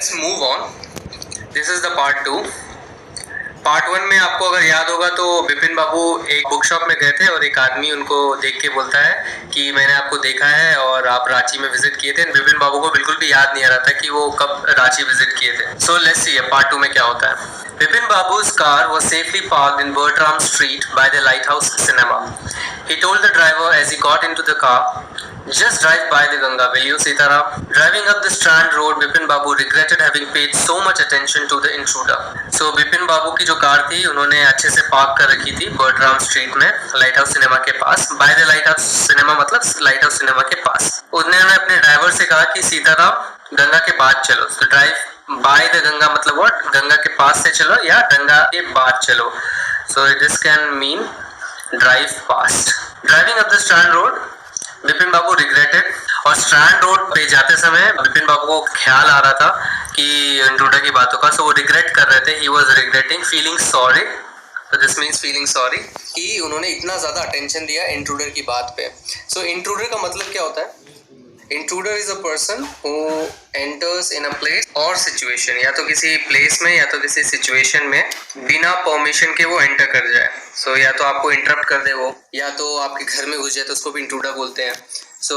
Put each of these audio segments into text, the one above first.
Let's move on. This is the part 2. Part 1 में आपको अगर याद होगा तो विपिन बाबू एक बुक शॉप में गए थे और एक आदमी उनको देख के बोलता है कि मैंने आपको देखा है और आप रांची में विजिट किए थे। विपिन बाबू को बिल्कुल भी याद नहीं आ रहा था कि वो कब रांची विजिट किए थे। सो लेट्स सी पार्ट 2 में क्या होता है। Vipin Babu's car was safely parked in Bertram Street by the Lighthouse Cinema. He told the driver as he got into the car, "Just drive by the Ganga, will you, Sitaram?" Driving up the Strand Road, Vipin Babu regretted having paid so much attention to the intruder. So Vipin Babu की जो car थी उन्होंने अच्छे से park कर रखी थी Bertram Street में लाइट हाउस सिनेमा के पास। By the light house Cinema मतलब लाइट हाउस सिनेमा के पास। उन्होंने अपने ड्राइवर से कहा कि सीताराम गंगा के बाद चलो। तो ड्राइव बाय द गंगा मतलब व्हाट, गंगा के पास से चलो या गंगा के बाद चलो। So this can mean drive past. Driving up the strand road Vipin Babu regretted. और स्ट्रैंड रोड पे जाते समय विपिन बाबू को ख्याल आ रहा था कि इंट्रूडर की बातों का। सो वो रिग्रेट कर रहे थे। He was regretting, feeling sorry. तो दिस मीन्स फीलिंग सॉरी कि उन्होंने इतना ज्यादा अटेंशन दिया इंट्रूडर की बात पे। सो इंट्रूडर का मतलब क्या होता है? Intruder is a person who enters in a place or situation, या तो किसी place में या तो किसी situation में बिना permission के वो enter कर जाए। So या तो आपको interrupt कर दे वो, या तो आपके घर में घुस जाए तो उसको भी intruder बोलते हैं। So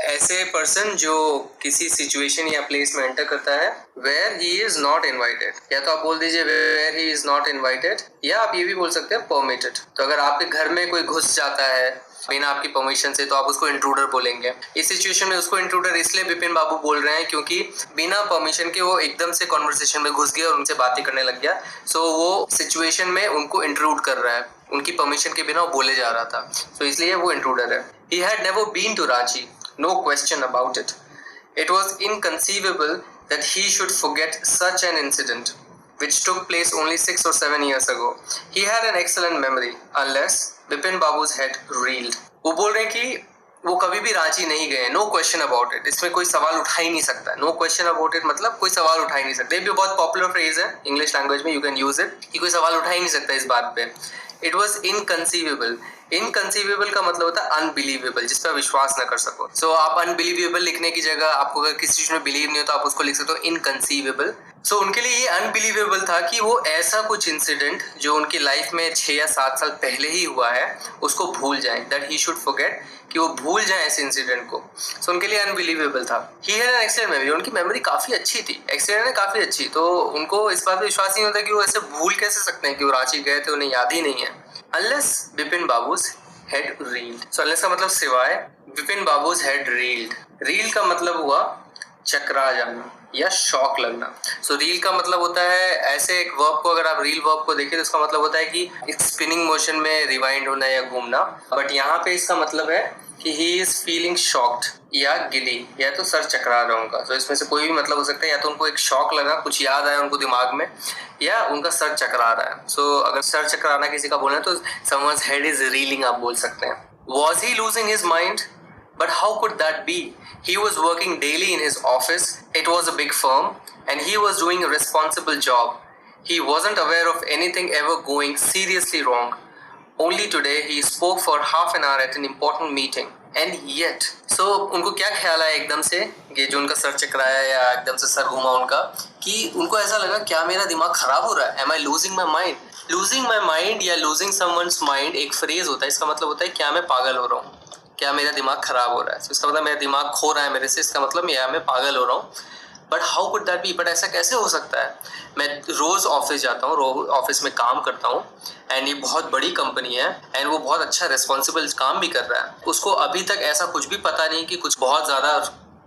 ऐसे person जो किसी situation या place में enter करता है where he is not invited, या तो आप बोल दीजिए where he is not invited, या आप ये भी बोल सकते हैं permitted। तो अगर आपके घर में कोई घुस जाता है बिना आपकी परमिशन से तो आप उसको इंट्रूडर बोलेंगे। इस सिचुएशन में उसको इंट्रूडर इसलिए विपिन बाबू बोल रहे हैं क्योंकि बिना परमिशन के वो एकदम से कॉन्वर्सेशन में घुस गया और उनसे बातें करने लग गया। सो वो सिचुएशन में उनको इंट्रूड कर रहा है, उनकी परमिशन के बिना वो बोले जा रहा था। सो इसलिए वो इंट्रूडर है। He had never been to Ranchi, no question about it. It was inconceivable that he should forget such an incident which took place only 6 or 7 years ago. He had an excellent memory, unless Bipin Babu's head reeled. वो बोल रहे हैं कि वो कभी भी रांची नहीं गए। नो क्वेश्चन अबाउट इट, इसमें कोई सवाल उठा ही नहीं सकता। नो क्वेश्चन अबाउट इट मतलब कोई सवाल उठा ही नहीं सकता। ये भी बहुत पॉपुलर फ्रेज है इंग्लिश लैंग्वेज में, यू कैन यूज इट कि कोई सवाल उठा ही नहीं सकता इस बात पे। It was inconceivable. इनकंसीवेबल का मतलब होता है अनबिलीवेबल, जिस पर विश्वास न कर सको। सो आप अनबिलीवेबल लिखने की जगह आपको अगर किसी चीज में बिलीव नहीं हो तो आप उसको लिख सकते हो इनकंसीवेबल। सो उनके लिए ये अनबिलीवेबल था कि वो ऐसा कुछ इंसिडेंट जो उनकी लाइफ में 6 या 7 साल पहले ही हुआ है उसको भूल जाएं। दैट ही शुड फॉरगेट, कि वो भूल जाएं ऐसे इंसिडेंट को। सो उनके लिए अनबिलीवेबल था। He had an excellent memory, उनकी मेमोरी काफी अच्छी थी, एक्सीलेंट है काफी अच्छी। तो उनको इस बात पर विश्वास नहीं होता कि वो ऐसे भूल कैसे सकते हैं कि वो रांची गए थे, उन्हें याद ही नहीं है। Unless Bipin babus head reeled. So unless का मतलब सिवाय Bipin babus head reeled. Reel का मतलब हुआ चकरा जाना या शॉक लगना। सो रील का मतलब होता है ऐसे एक वर्ब को, अगर आप रील वर्ब को देखें तो इसका मतलब होता है कि स्पिनिंग मोशन में रिवाइंड होना या घूमना। बट यहाँ पे इसका मतलब है कि ही इज फीलिंग शॉक्ड या गिली, या तो सर चकरा रहा उनका। तो इसमें से कोई भी मतलब हो सकता है, या तो उनको एक शॉक लगा, कुछ याद आया उनको दिमाग में, या उनका सर चकरा रहा है। सो अगर सर चकराना किसी का बोलना है तो समवन्स हेड इज रीलिंग आप बोल सकते हैं। Was he losing his mind? But how could that be? He was working daily in his office. It was a big firm and he was doing a responsible job. He wasn't aware of anything ever going seriously wrong. Only today he spoke for half an hour at an important meeting. And yet, so उनको क्या ख्याल आया एकदम से, कि जो उनका sir चकराया या एकदम से सर घुमा उनका, कि उनको ऐसा लगा क्या मेरा दिमाग खराब हो रहा है? Am I losing my mind? Losing my mind या losing someone's mind एक फ्रेज होता है। इसका मतलब होता है क्या मैं पागल हो रहा हूँ, क्या मेरा दिमाग खराब हो रहा है। इसका मतलब मेरा दिमाग खो रहा है मेरे से, इसका मतलब मैं पागल हो रहा हूँ। But how could that be? But ऐसा कैसे हो सकता है? मैं रोज ऑफिस जाता हूँ, रोज ऑफिस में काम करता हूँ, एंड ये बहुत बड़ी कंपनी है एंड वो बहुत अच्छा रिस्पॉन्सिबल काम भी कर रहा है। उसको अभी तक ऐसा कुछ भी पता नहीं कि कुछ बहुत ज्यादा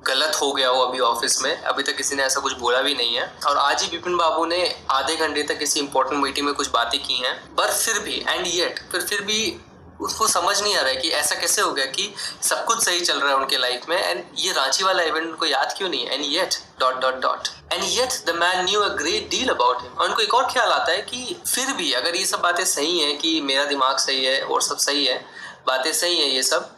गलत हो गया हो अभी ऑफिस में। अभी तक किसी ने ऐसा कुछ बोला भी नहीं है। और आज ही विपिन बाबू ने आधे घंटे तक किसी इंपॉर्टेंट मीटिंग में कुछ बातें की हैं, पर फिर भी एंड येट फिर भी उसको समझ नहीं आ रहा है कि ऐसा कैसे हो गया कि सब कुछ सही चल रहा है उनके लाइफ में, एंड ये रांची वाला इवेंट उनको याद क्यों नहीं है। And yet dot dot dot and yet the man new a great deal about him. और उनको एक और ख्याल आता है कि फिर भी अगर ये सब बातें सही हैं कि मेरा दिमाग सही है और सब सही है, बातें सही है ये सब,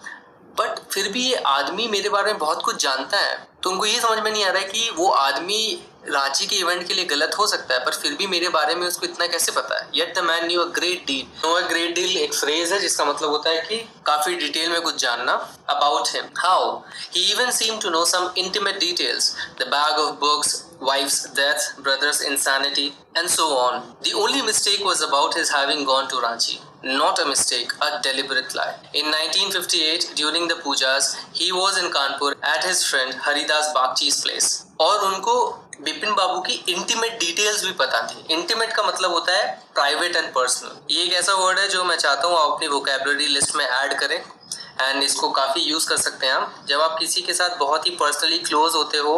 बट फिर भी ये आदमी मेरे बारे में बहुत कुछ जानता है। तो उनको ये समझ में नहीं आ रहा है कि वो आदमी रांची के इवेंट के लिए गलत हो सकता है, पर फिर भी मेरे बारे में उसको इतना कैसे पता है? Yet the man knew a great deal. Know a great deal एक फ्रेज है जिसका मतलब होता है कि काफी डिटेल में कुछ जानना about him. How? He even seemed to know some intimate details. The bag of books, wife's death, brother's insanity, and so on. The only mistake was about his having gone to Ranchi. Not a mistake, a deliberate lie. In 1958, during the pujas, he was in Kanpur at his friend Haridas Bagchi's place. और उनको बिपिन बाबू की intimate details भी पता थी। Intimate का मतलब होता है प्राइवेट एंड पर्सनल। ये एक ऐसा वर्ड है जो मैं चाहता हूँ आप अपनी वोकैबुलरी लिस्ट में ऐड करें एंड इसको काफ़ी यूज़ कर सकते हैं आप। जब आप किसी के साथ बहुत ही पर्सनली क्लोज होते हो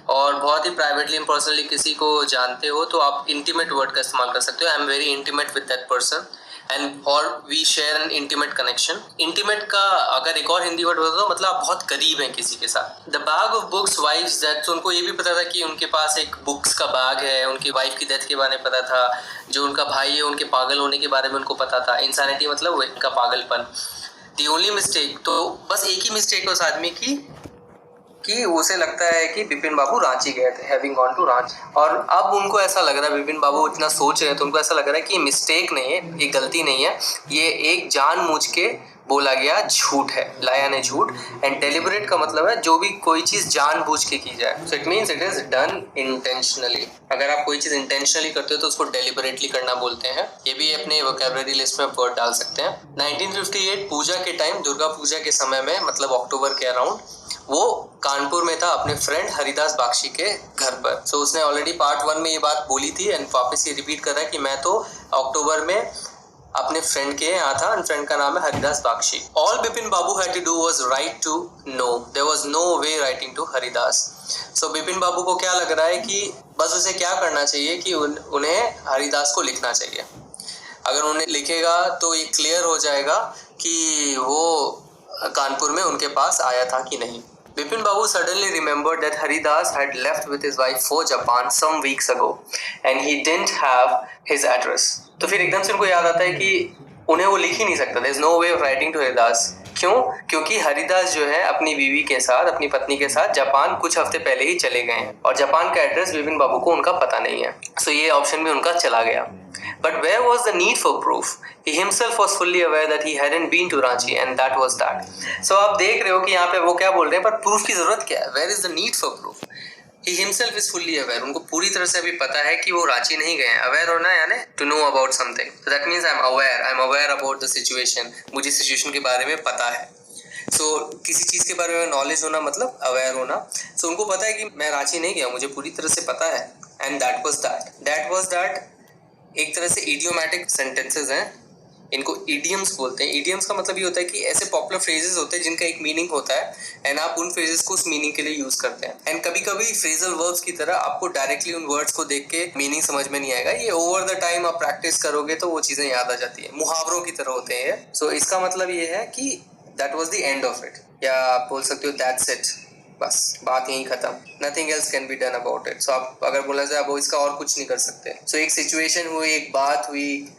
और बहुत ही प्राइवेटली एंड पर्सनली किसी को जानते हो तो आप इंटीमेट वर्ड का इस्तेमाल कर सकते हो। I am very intimate with that person and और we share an intimate connection. Intimate का अगर एक और हिंदी वर्ड होता तो मतलब आप बहुत करीब हैं किसी के साथ। The bag of books wife's death, तो उनको ये भी पता था कि उनके पास एक बुक्स का बैग है, उनकी वाइफ की डेथ के बारे में पता था, जो उनका भाई है उनके पागल होने के बारे में उनको पता था। इंसानिटी मतलब वो इनका पागलपन। दी ओनली मिस्टेक, तो बस एक ही मिस्टेक है उस आदमी की कि उसे लगता है कि बिपिन बाबू रांची गए थे, हैविंग गॉन टू रांची। और अब उनको ऐसा लग रहा है, बिपिन बाबू इतना सोच रहे हैं तो उनको ऐसा लग रहा है कि ये मिस्टेक नहीं है, ये गलती नहीं है, ये एक जानबूझ के बोला गया झूठ है, लाया ने झूठ। एंड डेलिबरेट का मतलब है जो भी कोई चीज जानबूझ के की जाए, so it means it is done intentionally. अगर आप कोई चीज इंटेंशनली करते हो तो उसको डेलिबरेटली करना बोलते हैं। ये भी अपने वोकैबुलरी लिस्ट में वर्ड डाल सकते हैं। 1958 पूजा के टाइम, दुर्गा पूजा के समय में, मतलब अक्टूबर के अराउंड, वो कानपुर में था अपने फ्रेंड हरिदास बागची के घर पर। सो उसने ऑलरेडी पार्ट 1 में ये बात बोली थी एंड वापस ये रिपीट कर रहा है कि मैं तो अक्टूबर में अपने फ्रेंड के यहाँ था, फ्रेंड का नाम है Haridas Bagchi. All Bipin Babu had to do was write to no, there was no way writing to Haridas. So Bipin Babu को क्या लग रहा है कि बस उसे क्या करना चाहिए कि उन्हें हरिदास को लिखना चाहिए। अगर उन्हें लिखेगा तो ये क्लियर हो जाएगा कि वो कानपुर में उनके पास आया था कि नहीं। Bipin Babu suddenly remembered that Haridas had left with his wife for Japan some weeks ago and he didn't have his address. तो फिर एकदम से उनको याद आता है कि उन्हें वो लिख ही नहीं सकता। There is no way of writing to Haridas. क्यों? क्योंकि हरिदास जो है अपनी बीवी के साथ, अपनी पत्नी के साथ जापान कुछ हफ्ते पहले ही चले गए हैं और जापान का एड्रेस बिपिन बाबू को उनका पता नहीं है। सो ये ऑप्शन भी उनका चला गया। But where was the need for proof? He himself was fully aware that he hadn't been to Ranchi and that was that. So आप देख रहे हो कि यहाँ पे वो क्या बोल रहे हैं, पर प्रूफ की जरूरत क्या है? Where is the need for proof? He himself is fully aware. उनको पूरी तरह से अभी पता है कि वो रांची नहीं गए हैं। Aware होना यानी to know about something. So that means I'm aware. I'm aware about the situation. मुझे सिचुएशन के बारे में पता है। So किसी चीज के बारे में नॉलेज होना मतलब अवेयर होना। So उनको पता है कि मैं रांची नहीं गया, मुझे पूरी तरह से पता है। And that was that. That was that. एक तरह से इडियोमैटिक सेंटेंसेस हैं, इनको इडियम्स बोलते हैं। इडियम्स का मतलब ये होता है कि ऐसे पॉपुलर फ्रेजेस होते हैं जिनका एक मीनिंग होता है एंड आप उन फ्रेजेस को उस मीनिंग के लिए यूज करते हैं। एंड कभी कभी फ्रेजल वर्ब्स की तरह आपको डायरेक्टली उन वर्ड्स को देख के मीनिंग समझ में नहीं आएगा, ये ओवर द टाइम आप प्रैक्टिस करोगे तो वो चीजें याद आ जाती है। मुहावरों की तरह होते हैं। सो इसका मतलब ये है कि that was the end of it, या आप बोल सकते हो दैट्स इट, बस बात यहीं खत्म। Nothing else can be done about it. So आप अगर बोला जाए अब इसका और कुछ नहीं कर सकते। सो एक सिचुएशन हुई, एक बात हुई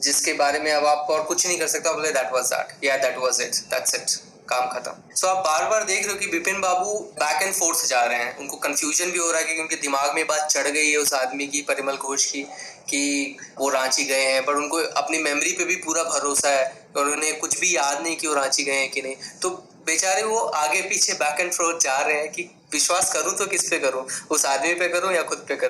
जिसके बारे में अब आप और कुछ नहीं कर सकते, बोले दैट वाज दैट, या that was it, that's it, काम खत्म। सो आप बार बार देख रहे हो कि बिपिन बाबू बैक एंड फोर्थ जा रहे हैं। उनको कंफ्यूजन भी हो रहा है कि उनके दिमाग में बात चढ़ गई है उस आदमी की, परिमल घोष की, कि वो रांची गए हैं, पर उनको अपनी मेमोरी पे भी पूरा भरोसा है और उन्हें कुछ भी याद नहीं कि वो रांची गए हैं कि नहीं। तो बेचारे वो आगे पीछे बैक एंड फोर्थ जा रहे हैं कि विश्वास करूं तो किस पे करूं, उस आदमी पे करूं या खुद पे करूं।